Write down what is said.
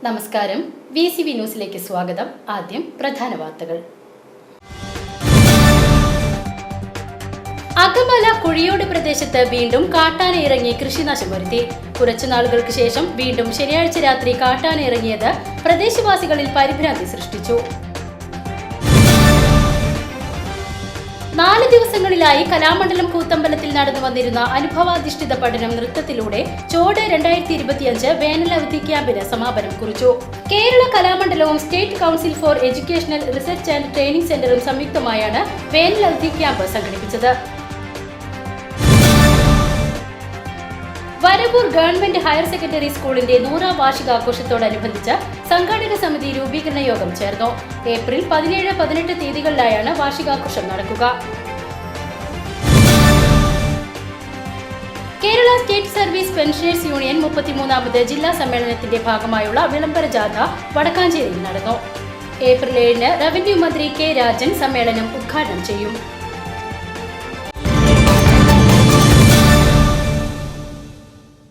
നമസ്കാരം. VCV ന്യൂസിലേക്ക് സ്വാഗതം. ആദ്യം പ്രധാന വാർത്തകൾ. അകമല കുഴിയോട് പ്രദേശത്ത് വീണ്ടും കാട്ടാന ഇറങ്ങി കൃഷിനാശം വരുത്തി. കുറച്ചു നാളുകൾക്ക് ശേഷം വീണ്ടും ശനിയാഴ്ച രാത്രി കാട്ടാന ഇറങ്ങിയത് പ്രദേശവാസികളിൽ പരിഭ്രാന്തി സൃഷ്ടിച്ചു. 4 ദിവസങ്ങളിലായി കലാമണ്ഡലം കൂത്തമ്പലത്തിൽ നടന്നു വന്നിരുന്ന അനുഭവാധിഷ്ഠിത പഠനം നൃത്തത്തിലൂടെ ചോട് 2025 വേനൽ അവധി ക്യാമ്പിന് സമാപനം കുറിച്ചു. Kerala കലാമണ്ഡലവും state council four educational research and training സെന്ററും സംയുക്തമായാണ് വേനൽ അവധി ക്യാമ്പ് സംഘടിപ്പിച്ചത്. വരവൂർ ഗവൺമെന്റ് ഹയർ സെക്കൻഡറി സ്കൂളിന്റെ 100ാം വാർഷികാഘോഷത്തോടനുബന്ധിച്ച് സംഘാടക സമിതി രൂപീകരണ യോഗം ചേർന്നു. ഏപ്രിൽ 17, 18 തീയതികളിലായാണ് വാർഷികാഘോഷം നടക്കുക. Kerala state service pensioners union 33ാമത് ജില്ലാ സമ്മേളനത്തിന്റെ ഭാഗമായുള്ള വിളംബര ജാഥ വടക്കാഞ്ചേരിയിൽ നടന്നു. ഏപ്രിൽ 7 റവന്യൂ മന്ത്രി കെ രാജൻ സമ്മേളനം ഉദ്ഘാടനം ചെയ്യും.